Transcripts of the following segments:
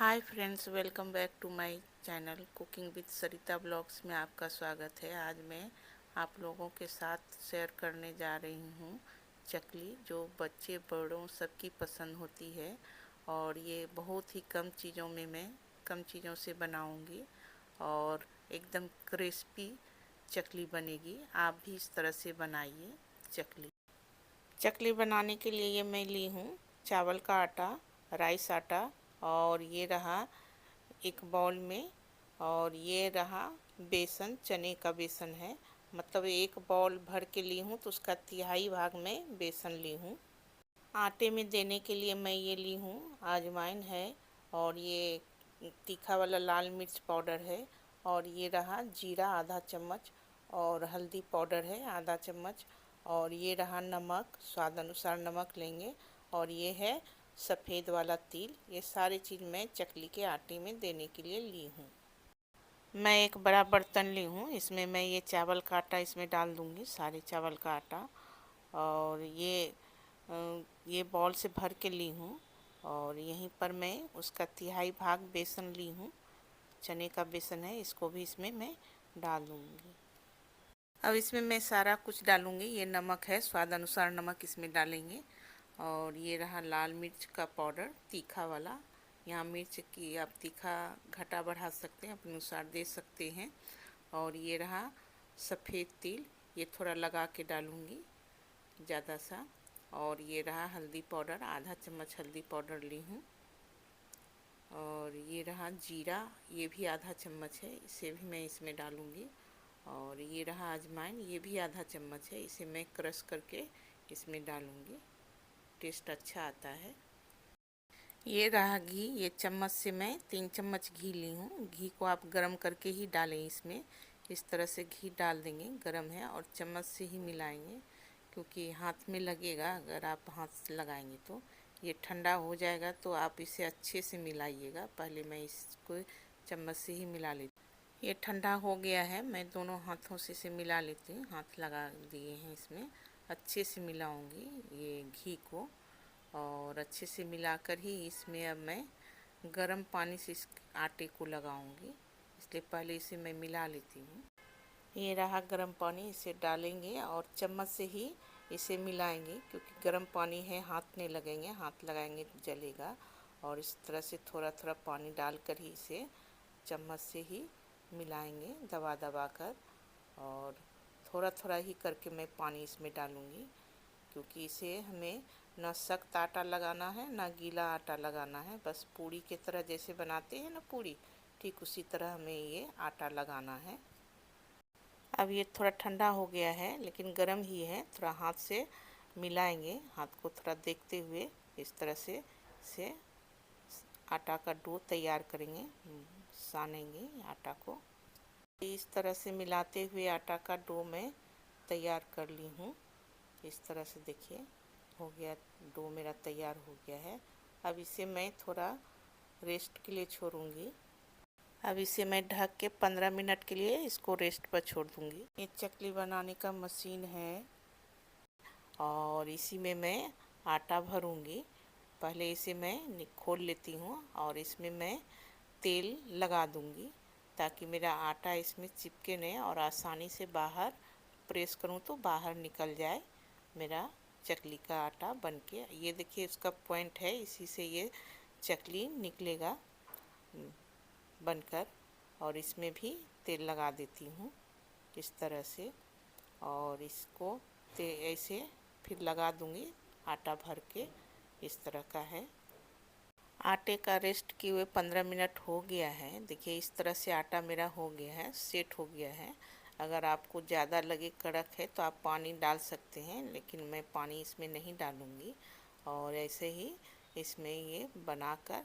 Hi friends, welcome back to my channel cooking with Sarita blogs में आपका स्वागत है। आज मैं आप लोगों के साथ शेयर करने जा रही हूँ चकली, जो बच्चे बड़ों सबकी पसंद होती है। और ये बहुत ही कम चीज़ों में मैं कम चीज़ों से बनाऊँगी और एकदम क्रिस्पी चकली बनेगी। आप भी इस तरह से बनाइए चकली। चकली बनाने के लिए ये मैं ली हूँ चावल का आटा, राइस आटा, और ये रहा एक बाउल में। और ये रहा बेसन, चने का बेसन है। मतलब एक बाउल भर के ली हूँ तो उसका तिहाई भाग में बेसन ली हूँ। आटे में देने के लिए मैं ये ली हूँ अजवाइन है, और ये तीखा वाला लाल मिर्च पाउडर है, और ये रहा जीरा आधा चम्मच, और हल्दी पाउडर है आधा चम्मच, और ये रहा नमक, स्वाद अनुसार नमक लेंगे, और ये है सफ़ेद वाला तिल। ये सारी चीज़ मैं चकली के आटे में देने के लिए ली हूँ। मैं एक बड़ा बर्तन ली हूँ, इसमें मैं ये चावल का आटा इसमें डाल दूँगी, सारे चावल का आटा। और ये बॉल से भर के ली हूँ, और यहीं पर मैं उसका तिहाई भाग बेसन ली हूँ, चने का बेसन है, इसको भी इसमें मैं डाल दूँगी। अब इसमें मैं सारा कुछ डालूँगी। ये नमक है, स्वाद अनुसार नमक इसमें डालेंगे। और ये रहा लाल मिर्च का पाउडर, तीखा वाला। यहाँ मिर्च की आप तीखा घटा बढ़ा सकते हैं, अपने अनुसार दे सकते हैं। और ये रहा सफ़ेद तिल, ये थोड़ा लगा के डालूँगी ज़्यादा सा। और ये रहा हल्दी पाउडर, आधा चम्मच हल्दी पाउडर ली हूँ। और ये रहा जीरा, ये भी आधा चम्मच है, इसे भी मैं इसमें डालूँगी। और ये रहा अजवाइन, ये भी आधा चम्मच है, इसे मैं क्रश करके इसमें डालूँगी, टेस्ट अच्छा आता है। ये रहा घी, ये चम्मच से मैं 3 चम्मच घी ली हूँ। घी को आप गरम करके ही डालें इसमें। इस तरह से घी डाल देंगे, गरम है, और चम्मच से ही मिलाएंगे, क्योंकि हाथ में लगेगा अगर आप हाथ से लगाएंगे तो। ये ठंडा हो जाएगा तो आप इसे अच्छे से मिलाइएगा। पहले मैं इसको चम्मच से ही मिला लेती। ये ठंडा हो गया है, मैं दोनों हाथों से इसे मिला लेती हूँ। हाथ लगा दिए हैं इसमें, अच्छे से मिलाऊंगी ये घी को। और अच्छे से मिलाकर ही इसमें अब मैं गर्म पानी से इस आटे को लगाऊंगी, इसलिए पहले इसे मैं मिला लेती हूँ। ये रहा गर्म पानी, इसे डालेंगे और चम्मच से ही इसे मिलाएंगे, क्योंकि गर्म पानी है, हाथ नहीं लगेंगे, हाथ लगाएंगे तो जलेगा। और इस तरह से थोड़ा थोड़ा पानी डालकर ही इसे चम्मच से ही मिलाएंगे, दबा दबा कर। और थोड़ा थोड़ा ही करके मैं पानी इसमें डालूँगी, क्योंकि इसे हमें ना सख्त आटा लगाना है ना गीला आटा लगाना है। बस पूड़ी की तरह जैसे बनाते हैं ना पूड़ी, ठीक उसी तरह हमें ये आटा लगाना है। अब ये थोड़ा ठंडा हो गया है, लेकिन गर्म ही है। थोड़ा हाथ से मिलाएंगे, हाथ को थोड़ा देखते हुए इस तरह से इसे आटा का डो तैयार करेंगे, सानेंगे आटा को। इस तरह से मिलाते हुए आटा का डो मैं तैयार कर ली हूँ। इस तरह से देखिए हो गया, डो मेरा तैयार हो गया है। अब इसे मैं थोड़ा रेस्ट के लिए छोड़ूंगी। अब इसे मैं ढक के 15 मिनट के लिए इसको रेस्ट पर छोड़ दूंगी। ये चकली बनाने का मशीन है, और इसी में मैं आटा भरूंगी। पहले इसे मैं खोल लेती हूँ, और इसमें मैं तेल लगा दूंगी, ताकि मेरा आटा इसमें चिपके नहीं और आसानी से बाहर प्रेस करूँ तो बाहर निकल जाए मेरा चकली का आटा बनके। ये देखिए इसका पॉइंट है, इसी से ये चकली निकलेगा बनकर। और इसमें भी तेल लगा देती हूँ इस तरह से, और इसको ऐसे फिर लगा दूँगी आटा भर के। इस तरह का है। आटे का रेस्ट किए हुए 15 मिनट हो गया है। देखिए इस तरह से आटा मेरा हो गया है, सेट हो गया है। अगर आपको ज़्यादा लगे कड़क है तो आप पानी डाल सकते हैं, लेकिन मैं पानी इसमें नहीं डालूँगी। और ऐसे ही इसमें ये बनाकर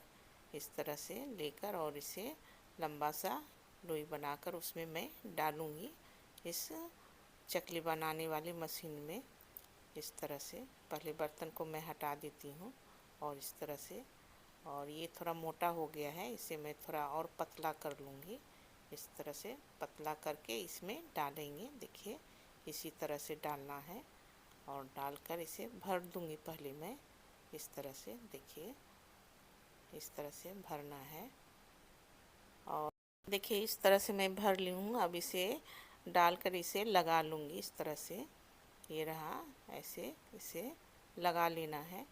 इस तरह से लेकर, और इसे लंबा सा लोई बनाकर उसमें मैं डालूँगी इस चकली बनाने वाली मशीन में। इस तरह से पहले बर्तन को मैं हटा देती हूँ, और इस तरह से। और ये थोड़ा मोटा हो गया है, इसे मैं थोड़ा और पतला कर लूँगी। इस तरह से पतला करके इसमें डालेंगे। देखिए इसी तरह से डालना है, और डालकर इसे भर दूँगी पहले मैं इस तरह से। देखिए इस तरह से भरना है। और देखिए इस तरह से मैं भर ली हूँ। अब इसे डालकर इसे लगा लूँगी इस तरह से। ये रहा, ऐसे इसे लगा लेना है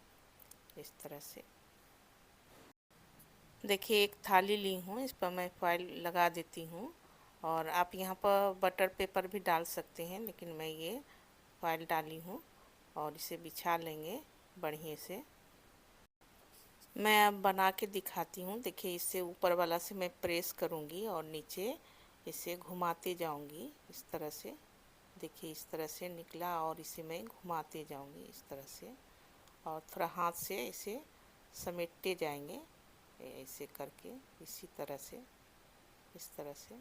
इस तरह से। देखिए एक थाली ली हूँ, इस पर मैं फॉइल लगा देती हूँ। और आप यहाँ पर बटर पेपर भी डाल सकते हैं, लेकिन मैं ये फॉइल डाली हूँ। और इसे बिछा लेंगे बढ़िया से। मैं अब बना के दिखाती हूँ। देखिए इससे ऊपर वाला से मैं प्रेस करूँगी और नीचे इसे घुमाते जाऊँगी इस तरह से। देखिए इस तरह से निकला और इसे मैं घुमाते जाऊँगी इस तरह से। और थोड़ा हाथ से इसे समेटते जाएंगे ऐसे करके, इसी तरह से, इस तरह से।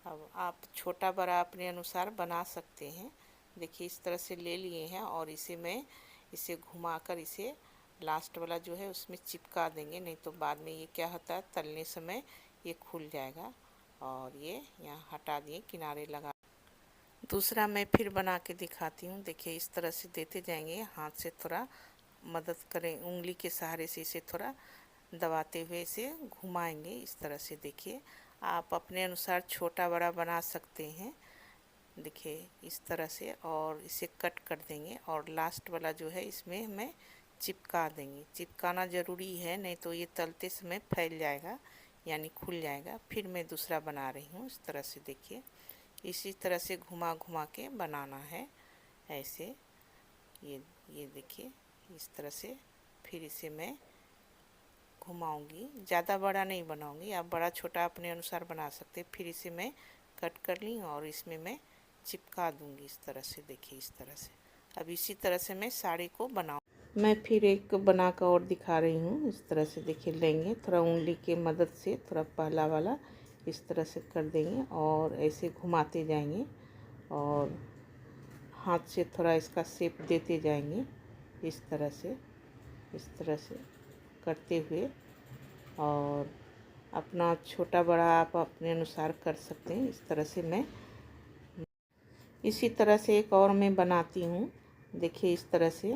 अब आप छोटा बड़ा अपने अनुसार बना सकते हैं। देखिए इस तरह से ले लिए हैं और इसे घुमाकर इसे लास्ट वाला जो है उसमें चिपका देंगे, नहीं तो बाद में ये क्या होता है, तलने समय ये खुल जाएगा। और ये यहाँ हटा दिए, किनारे लगा। दूसरा मैं फिर बना के दिखाती हूँ। देखिए इस तरह से देते जाएंगे, हाथ से थोड़ा मदद करें, उंगली के सहारे से इसे थोड़ा दबाते हुए इसे घुमाएंगे इस तरह से। देखिए आप अपने अनुसार छोटा बड़ा बना सकते हैं। देखिए इस तरह से, और इसे कट कर देंगे और लास्ट वाला जो है इसमें हमें चिपका देंगे। चिपकाना ज़रूरी है, नहीं तो ये तलते समय फैल जाएगा यानी खुल जाएगा। फिर मैं दूसरा बना रही हूँ इस तरह से। देखिए इसी तरह से घुमा घुमा के बनाना है ऐसे। ये देखिए इस तरह से। फिर इसे मैं घुमाऊंगी, ज़्यादा बड़ा नहीं बनाऊंगी, आप बड़ा छोटा अपने अनुसार बना सकते। फिर इसे मैं कट कर ली और इसमें मैं चिपका दूंगी इस तरह से। देखिए इस तरह से। अब इसी तरह से मैं साड़ी को बनाऊँ। मैं फिर एक बना कर और दिखा रही हूँ इस तरह से। देखिए लेंगे थोड़ा उंगली के मदद से, थोड़ा पहला वाला इस तरह से कर देंगे और ऐसे घुमाते जाएंगे और हाथ से थोड़ा इसका शेप देते जाएंगे इस तरह से, इस तरह से करते हुए। और अपना छोटा बड़ा आप अपने अनुसार कर सकते हैं इस तरह से। मैं इसी तरह से एक और मैं बनाती हूँ। देखिए इस तरह से,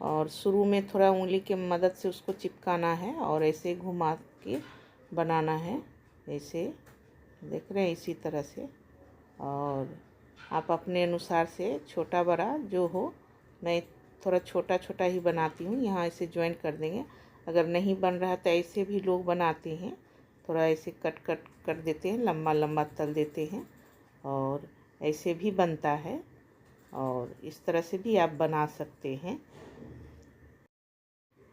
और शुरू में थोड़ा उंगली के मदद से उसको चिपकाना है और ऐसे घुमा के बनाना है ऐसे, देख रहे हैं, इसी तरह से। और आप अपने अनुसार से छोटा बड़ा जो हो, मैं थोड़ा छोटा छोटा ही बनाती हूँ। यहाँ इसे ज्वाइन कर देंगे। अगर नहीं बन रहा तो ऐसे भी लोग बनाते हैं, थोड़ा ऐसे कट कट कर देते हैं, लंबा लंबा तल देते हैं और ऐसे भी बनता है। और इस तरह से भी आप बना सकते हैं।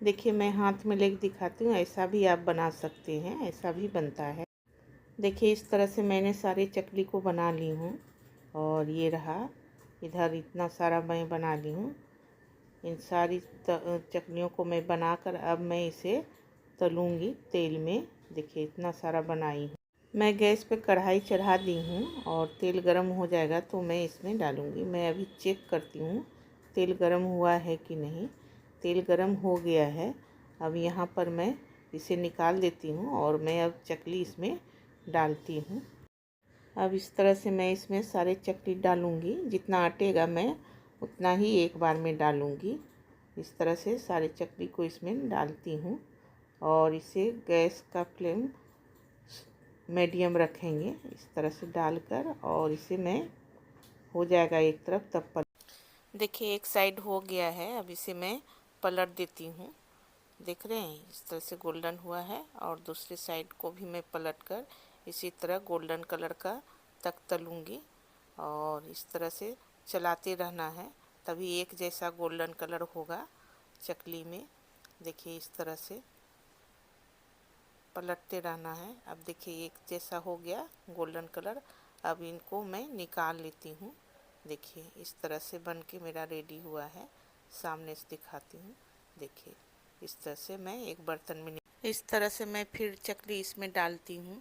देखिए मैं हाथ में लेके दिखाती हूँ, ऐसा भी आप बना सकते हैं, ऐसा भी बनता है। देखिए इस तरह से मैंने सारी चकली को बना ली हूँ। और ये रहा, इधर इतना सारा मैं बना ली हूँ। इन सारी चकलियों को मैं बनाकर अब मैं इसे तलूँगी तेल में। देखिए इतना सारा बनाई हूँ। मैं गैस पे कढ़ाई चढ़ा दी हूँ और तेल गरम हो जाएगा तो मैं इसमें डालूँगी। मैं अभी चेक करती हूँ तेल गरम हुआ है कि नहीं। तेल गरम हो गया है। अब यहाँ पर मैं इसे निकाल देती हूँ और मैं अब चकली इसमें डालती हूँ। अब इस तरह से मैं इसमें सारे चकली डालूँगी। जितना अटेगा मैं उतना ही एक बार में डालूँगी। इस तरह से सारे चकली को इसमें डालती हूँ और इसे गैस का फ्लेम मीडियम रखेंगे इस तरह से डालकर। और इसे मैं हो जाएगा एक तरफ तब देखिए एक साइड हो गया है। अब इसे मैं पलट देती हूँ। देख रहे हैं इस तरह से गोल्डन हुआ है। और दूसरी साइड को भी मैं पलट कर इसी तरह गोल्डन कलर का तक तलूँगी। और इस तरह से चलाते रहना है, तभी एक जैसा गोल्डन कलर होगा चकली में। देखिए इस तरह से पलटते रहना है। अब देखिए एक जैसा हो गया गोल्डन कलर। अब इनको मैं निकाल लेती हूँ। देखिए इस तरह से बन के मेरा रेडी हुआ है। सामने से दिखाती हूँ। देखिए इस तरह से मैं एक बर्तन में इस तरह से मैं फिर चकली इसमें डालती हूँ।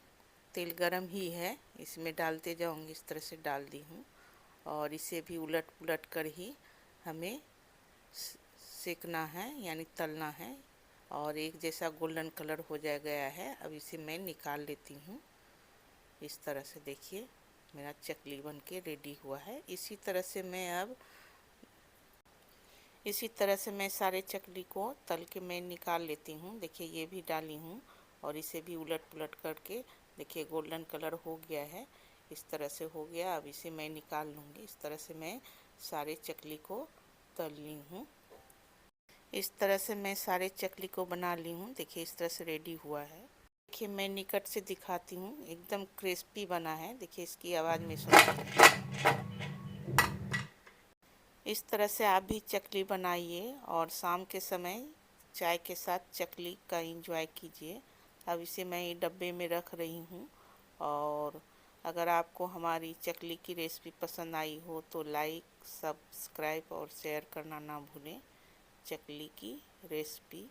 तेल गरम ही है, इसमें डालते जाऊँगी। इस तरह से डाल दी हूँ और इसे भी उलट पुलट कर ही हमें सेकना है यानी तलना है। और एक जैसा गोल्डन कलर हो जा गया है। अब इसे मैं निकाल लेती हूँ इस तरह से। देखिए मेरा चकली बन के रेडी हुआ है। इसी तरह से मैं अब इसी तरह से मैं सारे चकली को तल के मैं निकाल लेती हूँ। देखिए ये भी डाली हूँ और इसे भी उलट पुलट करके देखिए गोल्डन कलर हो गया है। इस तरह से हो गया। अब इसे मैं निकाल लूँगी। इस तरह से मैं सारे चकली को तल ली हूँ। इस तरह से मैं सारे चकली को बना ली हूँ। देखिए इस तरह से रेडी हुआ है। देखिए मैं निकट से दिखाती हूँ, एकदम क्रिस्पी बना है। देखिए इसकी आवाज़ में सुनिए। इस तरह से आप भी चकली बनाइए और शाम के समय चाय के साथ चकली का एंजॉय कीजिए। अब इसे मैं डब्बे में रख रही हूँ। और अगर आपको हमारी चकली की रेसिपी पसंद आई हो तो लाइक, सब्सक्राइब और शेयर करना ना भूलें। चकली की रेसिपी